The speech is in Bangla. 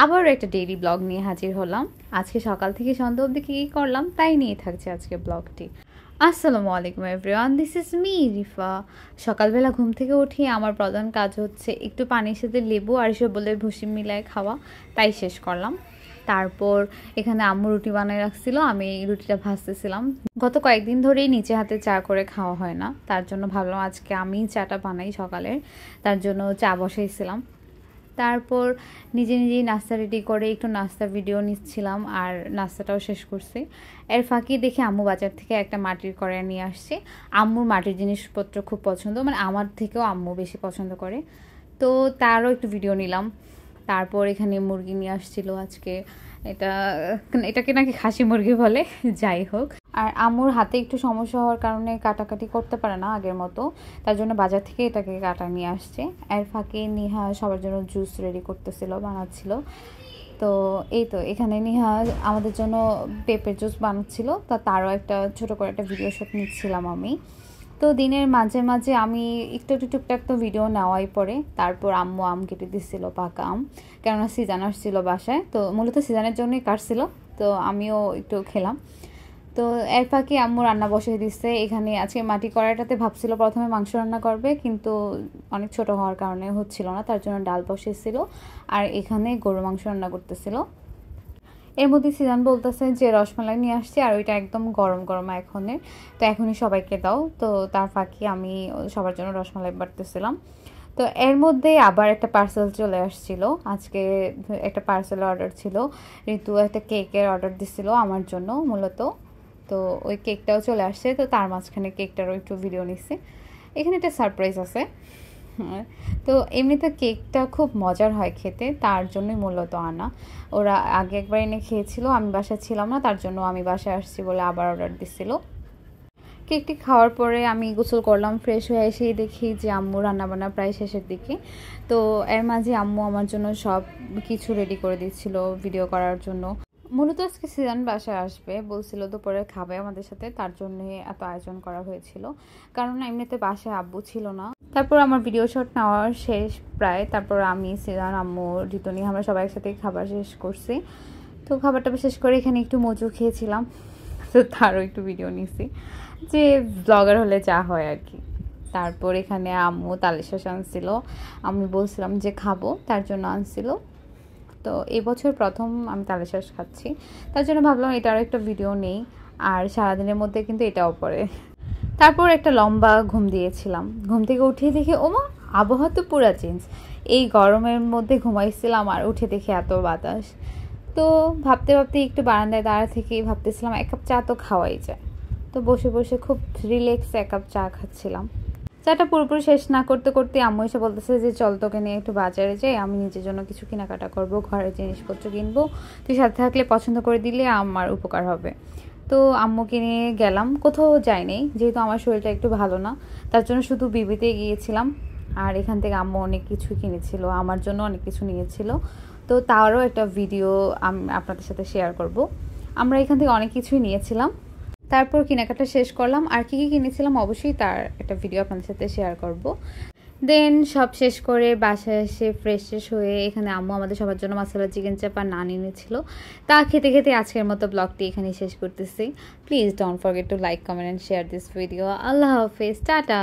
আবার একটা ডেইলি ব্লগ নিয়ে হাজির হলাম। আজকে সকাল থেকে সন্ধ্যা অবধি কী করলাম তাই নিয়ে থাকছে আজকে ব্লগটি। আসসালামু আলাইকুম everyone, this is me Rifa. সকালবেলা ঘুম থেকে উঠে আমার প্রধান কাজ হচ্ছে একটু পানির সাথে লেবু আর ইসবগুলের ভুসি মিলায় খাওয়া, তাই শেষ করলাম। তারপর এখানে আম্মু রুটি বানিয়ে রাখছিল, আমি রুটিটা ভাজতেছিলাম। গত কয়েকদিন ধরেই নিচে হাতে চা করে খাওয়া হয় না, তার জন্য ভাবলাম আজকে আমি চাটা বানাই সকালের। তার জন্য চা বসাইছিলাম। তারপর নিজেই নাস্তা রেডি করে একটু নাস্তা ভিডিও নিচ্ছিলাম আর নাস্তাটাও শেষ করছি। এর ফাঁকি দেখে আম্মু বাজার থেকে একটা মাটির কড়াই নিয়ে আসছে। আম্মুর মাটির জিনিসপত্র খুব পছন্দ, মানে আমার থেকেও আম্মু বেশি পছন্দ করে, তো তারও একটু ভিডিও নিলাম। তারপর এখানে মুরগি নিয়ে আসছিল আজকে, এটাকে নাকি খাসি মুরগি বলে, যাই হোক। আর আম্মুর হাতে একটু সমস্যা হওয়ার কারণে কাটাকাটি করতে পারে না আগের মতো, তার জন্য বাজার থেকে এটাকে কাটা নিয়ে আসছে। এর ফাঁকে নিহা সবার জন্য জুস রেডি করতেছিল, বানাচ্ছিল। তো এই তো এখানে নিহা আমাদের জন্য পেঁপের জুস বানাচ্ছিল, তারও একটা ছোটো করে একটা ভিডিও শুট নিচ্ছিলাম আমি। তো দিনের মাঝে মাঝে আমি একটু টুকটাক তো ভিডিও নেওয়াই পড়ে। তারপর আম্মু আম কেটে দিচ্ছিল, পাকা আম, কেননা সিজন আসছিল বাসায়, তো মূলত সিজনের জন্যই কাটছিল, তো আমিও একটু খেলাম। তো এর ফাঁকে আম্মু রান্না বসিয়ে দিচ্ছে। এখানে আজকে মাটি কড়াইটাতে ভাবছিল প্রথমে মাংস রান্না করবে, কিন্তু অনেক ছোট হওয়ার কারণে হচ্ছিল না, তার জন্য ডাল বসিয়েছিল। আর এখানে গরু মাংস রান্না করতেছিল। এর মধ্যে সিজান বলতেছে যে রসমালাই নিয়ে আসছি আর ওইটা একদম গরম গরম এখনের, তো এখনই সবাইকে দাও। তো তার ফাঁকে আমি সবার জন্য রসমালাই বাটতেছিলাম। তো এর মধ্যে আবার একটা পার্সেল চলে আসছিল। আজকে একটা পার্সেল অর্ডার ছিল, ঋতু একটা কেকের অর্ডার দিছিল আমার জন্য মূলত। তো ওই কেকটাও চলে আসছে, তো তার মাঝখানে কেকটারও একটু ভিডিও নিচ্ছি। এখানে একটা সারপ্রাইজ আছে। তো এমনিতে কেকটা খুব মজার হয় খেতে, তার জন্যই মূলত আনা। ওরা আগে একবার এনে খেয়েছিল, আমি বাসায় ছিলাম না, তার জন্য আমি বাসায় আসছি বলে আবার অর্ডার দিছিল। কেকটি খাওয়ার পরে আমি গোসল করলাম, ফ্রেশ হয়ে এসেই দেখি যে আম্মু রান্নাবান্না প্রায় শেষের দিকে। তো এর মাঝে আম্মু আমার জন্য সব কিছু রেডি করে দিচ্ছিল ভিডিও করার জন্য। মূলত আজকে সিজান বাসায় আসবে বলছিল, দুপুরে খাবে আমাদের সাথে, তার জন্য এত আয়োজন করা হয়েছিল, কারণ এমনিতে বাসায় আব্বু ছিল না। তারপর আমার ভিডিও শট নেওয়ার শেষ প্রায়, তারপর আমি সিজান আম্মু রিতনি আমরা সবাই একসাথে খাবার শেষ করছি। তো খাবারটা শেষ করে এখানে একটু মজু খেয়েছিলাম, তো তারও একটু ভিডিও নিছি, যে ব্লগার হলে যা হয় আর কি। তারপর এখানে আম্মু তালের শাঁস আনছিল, আমি বলছিলাম যে খাবো, তার জন্য আনছিল। তো এবছর প্রথম আমি তালের শাঁস খাচ্ছি, তার জন্য ভাবলাম এটারও একটা ভিডিও নেই। আর সারাদিনের মধ্যে কিন্তু এটাও পড়ে। তারপর একটা লম্বা ঘুম দিয়েছিলাম, ঘুম থেকে উঠে দেখে ওমা আবহাওয়া তো পুরা চেঞ্জ। এই গরমের মধ্যে ঘুমাইছিলাম আর উঠে দেখে এত বাতাস। তো ভাবতে ভাবতে একটু বারান্দায় দাঁড়া থেকেই ভাবতেছিলাম এক কাপ চা তো খাওয়াই যায়। তো বসে বসে খুব রিল্যাক্স এক কাপ চা খাচ্ছিলাম। চাটা পুরোপুরি শেষ না করতে করতে আম্মু এসে বলতেছে যে চল তোকে নিয়ে একটু বাজারে যাই, আমি নিজের জন্য কিছু কেনাকাটা করব, ঘরের জিনিসপত্র কিনবো, তুই সাথে থাকলে পছন্দ করে দিলে আমার উপকার হবে। তো আম্মুকে নিয়ে গেলাম, কোথাও যাইনি যেহেতু আমার শরীরটা একটু ভালো না, তার জন্য শুধু বিবিতে গিয়েছিলাম। আর এখান থেকে আম্মু অনেক কিছু কিনেছিল, আমার জন্য অনেক কিছু নিয়েছিল, তো তারও একটা ভিডিও আমি আপনাদের সাথে শেয়ার করব। আমরা এখান থেকে অনেক কিছুই নিয়েছিলাম। তারপর কেনাকাটা শেষ করলাম, আর কী কী কিনেছিলাম অবশ্যই তার একটা ভিডিও আপনাদের সাথে শেয়ার করব। দেন সব শেষ করে বাসায় এসে ফ্রেশ হয়ে এখানে আম্মু আমাদের সবার জন্য মশলা চিকেন চাপ আর নান এনেছিল। তা খেতে খেতে আজকের মতো ব্লগটি এখানেই শেষ করতেছি। Please don't forget to like, comment and share this video. আল্লাহ হাফেজ, টাটা।